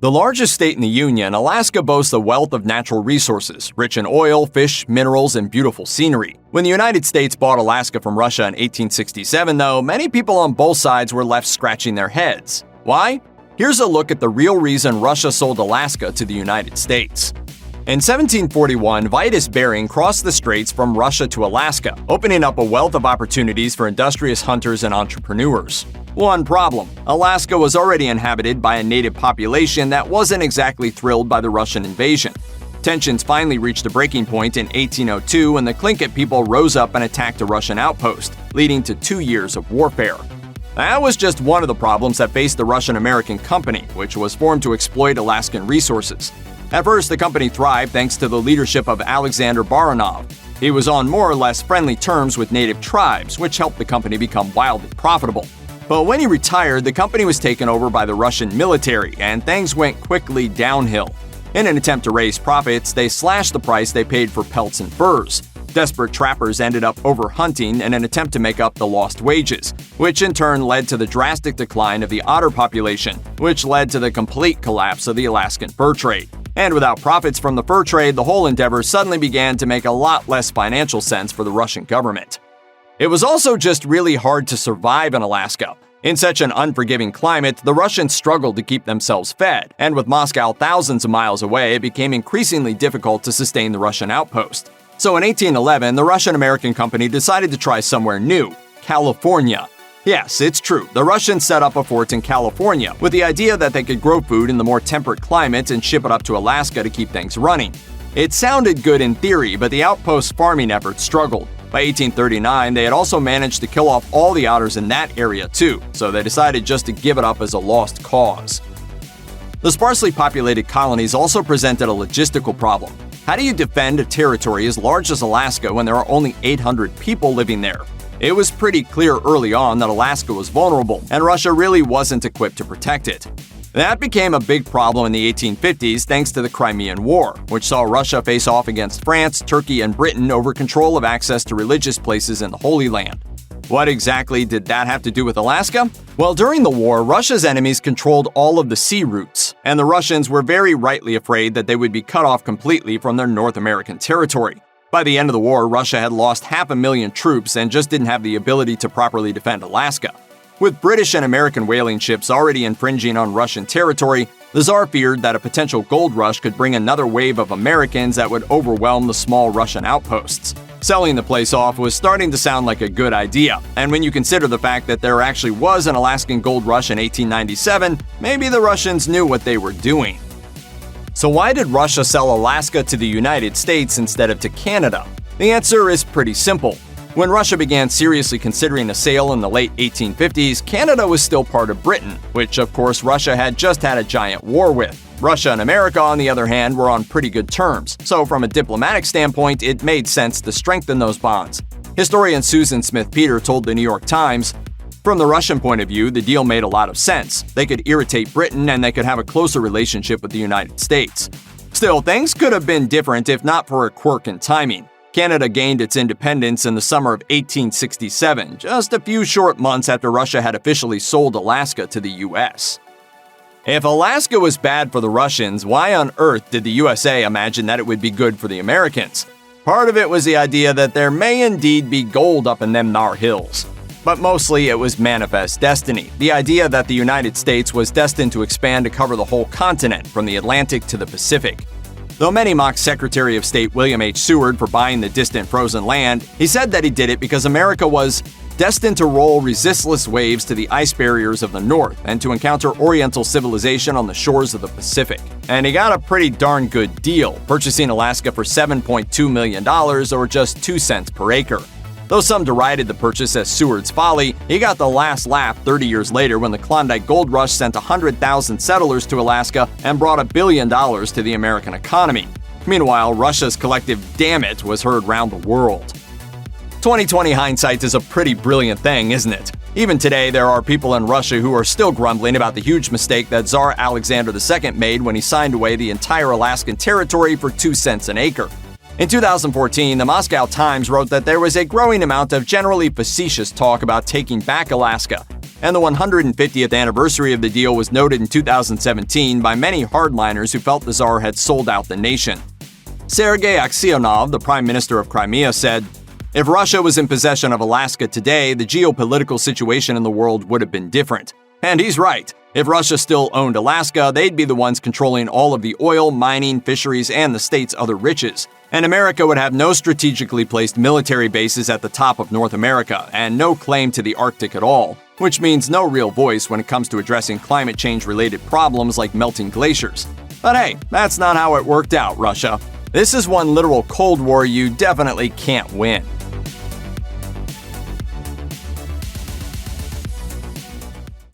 The largest state in the Union, Alaska boasts a wealth of natural resources, rich in oil, fish, minerals, and beautiful scenery. When the United States bought Alaska from Russia in 1867, though, many people on both sides were left scratching their heads. Why? Here's a look at the real reason Russia sold Alaska to the United States. In 1741, Vitus Bering crossed the straits from Russia to Alaska, opening up a wealth of opportunities for industrious hunters and entrepreneurs. One problem: Alaska was already inhabited by a native population that wasn't exactly thrilled by the Russian invasion. Tensions finally reached a breaking point in 1802 when the Tlingit people rose up and attacked a Russian outpost, leading to 2 years of warfare. That was just one of the problems that faced the Russian-American Company, which was formed to exploit Alaskan resources. At first, the company thrived thanks to the leadership of Alexander Baranov. He was on more or less friendly terms with native tribes, which helped the company become wildly profitable. But when he retired, the company was taken over by the Russian military, and things went quickly downhill. In an attempt to raise profits, they slashed the price they paid for pelts and furs. Desperate trappers ended up overhunting in an attempt to make up the lost wages, which in turn led to the drastic decline of the otter population, which led to the complete collapse of the Alaskan fur trade. And without profits from the fur trade, the whole endeavor suddenly began to make a lot less financial sense for the Russian government. It was also just really hard to survive in Alaska. In such an unforgiving climate, the Russians struggled to keep themselves fed, and with Moscow thousands of miles away, it became increasingly difficult to sustain the Russian outpost. So in 1811, the Russian-American Company decided to try somewhere new: California. Yes, it's true. The Russians set up a fort in California with the idea that they could grow food in the more temperate climate and ship it up to Alaska to keep things running. It sounded good in theory, but the outpost's farming efforts struggled. By 1839, they had also managed to kill off all the otters in that area too, so they decided just to give it up as a lost cause. The sparsely populated colonies also presented a logistical problem. How do you defend a territory as large as Alaska when there are only 800 people living there? It was pretty clear early on that Alaska was vulnerable, and Russia really wasn't equipped to protect it. That became a big problem in the 1850s thanks to the Crimean War, which saw Russia face off against France, Turkey, and Britain over control of access to religious places in the Holy Land. What exactly did that have to do with Alaska? Well, during the war, Russia's enemies controlled all of the sea routes, and the Russians were very rightly afraid that they would be cut off completely from their North American territory. By the end of the war, Russia had lost 500,000 troops and just didn't have the ability to properly defend Alaska. With British and American whaling ships already infringing on Russian territory, the Tsar feared that a potential gold rush could bring another wave of Americans that would overwhelm the small Russian outposts. Selling the place off was starting to sound like a good idea, and when you consider the fact that there actually was an Alaskan gold rush in 1897, maybe the Russians knew what they were doing. So why did Russia sell Alaska to the United States instead of to Canada? The answer is pretty simple. When Russia began seriously considering a sale in the late 1850s, Canada was still part of Britain, which of course Russia had just had a giant war with. Russia and America, on the other hand, were on pretty good terms, so from a diplomatic standpoint, it made sense to strengthen those bonds. Historian Susan Smith Peter told the New York Times, "From the Russian point of view, the deal made a lot of sense. They could irritate Britain and they could have a closer relationship with the United States. Still, things could have been different if not for a quirk in timing. Canada gained its independence in the summer of 1867, just a few short months after Russia had officially sold Alaska to the US. If Alaska was bad for the Russians, why on earth did the USA imagine that it would be good for the Americans? Part of it was the idea that there may indeed be gold up in them thar hills. But mostly it was manifest destiny, the idea that the United States was destined to expand to cover the whole continent from the Atlantic to the Pacific. Though many mocked Secretary of State William H. Seward for buying the distant frozen land, he said that he did it because America was destined to roll resistless waves to the ice barriers of the North and to encounter Oriental civilization on the shores of the Pacific. And he got a pretty darn good deal, purchasing Alaska for $7.2 million or just 2 cents per acre. Though some derided the purchase as Seward's folly, he got the last laugh 30 years later when the Klondike Gold Rush sent 100,000 settlers to Alaska and brought $1 billion to the American economy. Meanwhile, Russia's collective "damn it" was heard round the world. 2020 hindsight is a pretty brilliant thing, isn't it? Even today, there are people in Russia who are still grumbling about the huge mistake that Tsar Alexander II made when he signed away the entire Alaskan territory for 2 cents an acre. In 2014, the Moscow Times wrote that there was a growing amount of generally facetious talk about taking back Alaska. and the 150th anniversary of the deal was noted in 2017 by many hardliners who felt the Tsar had sold out the nation. Sergei Aksyonov, the Prime Minister of Crimea, said, "If Russia was in possession of Alaska today, the geopolitical situation in the world would have been different." And he's right. If Russia still owned Alaska, they'd be the ones controlling all of the oil, mining, fisheries, and the state's other riches. And America would have no strategically placed military bases at the top of North America and no claim to the Arctic at all, which means no real voice when it comes to addressing climate change-related problems like melting glaciers. But hey, that's not how it worked out, Russia. This is one literal Cold War you definitely can't win.